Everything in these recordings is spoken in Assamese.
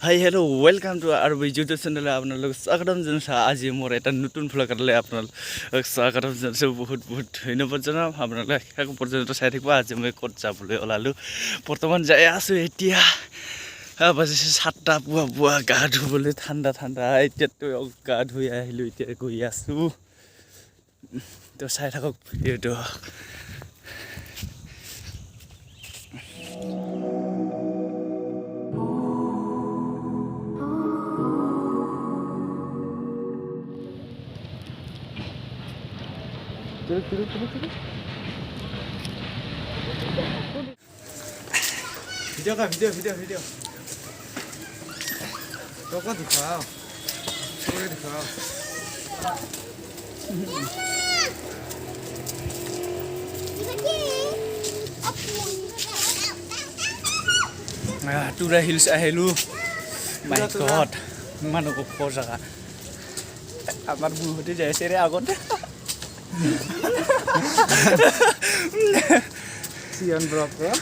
হাই হেল্ল' ৱেলকাম টু আৰু ইউটিউব চেনেলে আপোনালোক স্বাগতম জনাইছোঁ আজি মোৰ এটা নতুন ভ্লগলৈ আপোনালোক স্বাগতম জনাইছোঁ বহুত বহুত ধন্যবাদ জনাম আপোনালোকে শেষ পৰ্যন্ত চাই থাকিব আজি মই ক'ত যাবলৈ ওলালোঁ বৰ্তমান যাই আছোঁ এতিয়া বাজিছে 7টা পুৱা গা ধুবলৈ ঠাণ্ডা এতিয়াতো গা ধুই আহিলোঁ এতিয়া গৈ আছোঁ তো চাই থাকক ভিডিঅ'টো Video kah? Video. Kau dikhao. Kau dikhao. Tura Hills আহিলোঁ my god মানুহ কপৰ জাগা আমাৰ বুঢ়ীতে যাইছে ৰে আগতে Sian vlog ya?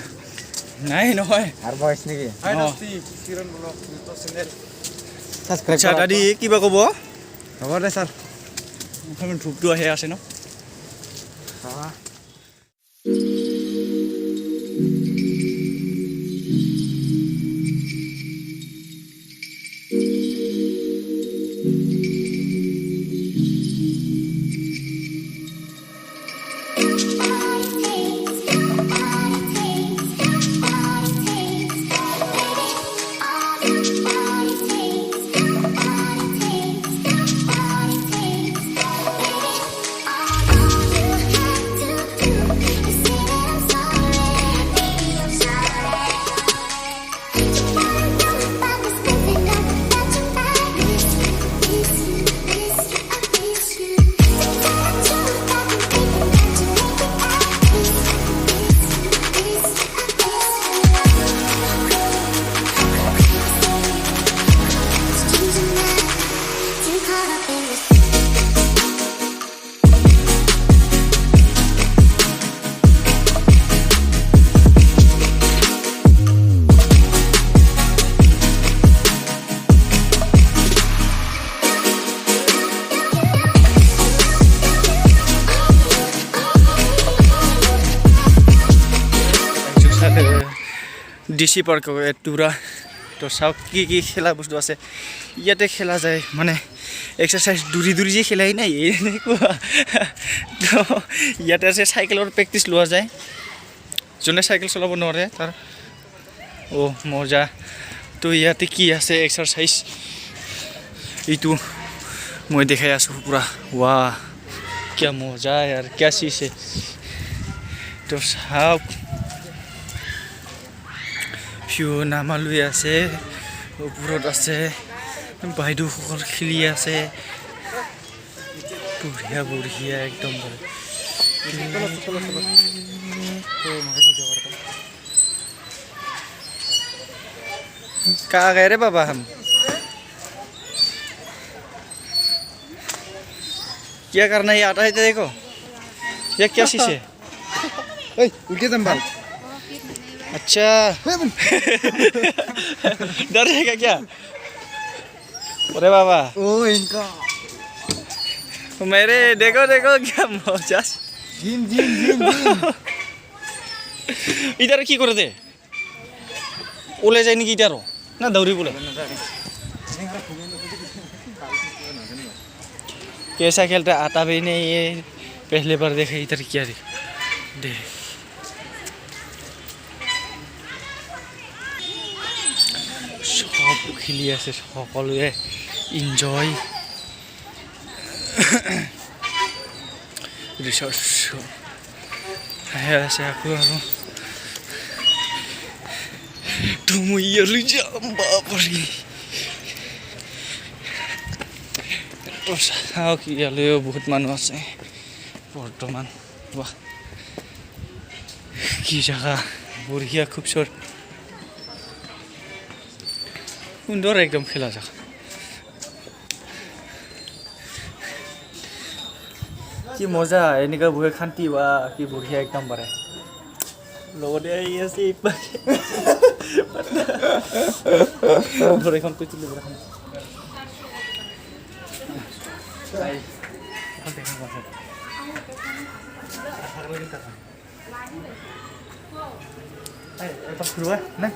নাই নহয় Har voice niki. Hai Nasti, Sian vlog YouTube channel. Subscribe আচ্ছা দাদি কিবা ক'ব হ'ব দে sir. ধূপটো আহি আছে ন ডিসি পার্ক টুরা তো চাওক কি খেলা বস্তু আছে ইয়াতে খেলা যায় মানে এক্সাৰচাইজ দূৰি যে খেলাই নাই এনেকুৱা তো ইয়াতে আছে চাইকেলৰ প্ৰেক্টিচ লোৱা যায় যোনে চাইকেল চলাব নোৱাৰে তাৰ মজা তো ইয়াতে কি আছে এক্সাৰচাইজ এইটো মই দেখাই আছোঁ পুৰা ৱা क्या मजा यार क्या चीज है तो চাওক ফিউ নামালৈ আছে ওপৰত আছে বাইদেউসকল খেলি আছে বঢ়িয়া একদম कहाँ गए रे बाबा हम क्या करना है आता है देखो ये क्या चीज है उल्टे जंबाल. अच्छा डरेगा क्या अरे बाबा Oh इनका. मेरे देखो क्या मजा Jin. इधर की करे दे ओले जाए नहीं इधर ना दौड़ी बोले कैसा खेलता आता भी नहीं ये पहले बार देखे इधर क्या दे সব খেলি আছে সকলোৱে এনজয় ৰিচাৰ্জ আহে আছে আকৌ আৰু তুমি ইয়ালৈ যাম বাপৰি চাওক ইয়ালৈও বহুত মানুহ আছে বৰ্তমান বাহ কি জাগা বঢ়িয়া খুবসুৰত সুন্দৰ একদম খেলা জাগা কি মজা এনেকুৱা বহি শান্তি বা কি বঢ়িয়া একদম পাৰে লগতে আহি আছে ভৰিখন কৈ তুলি এখন ঘূৰোৱা নাই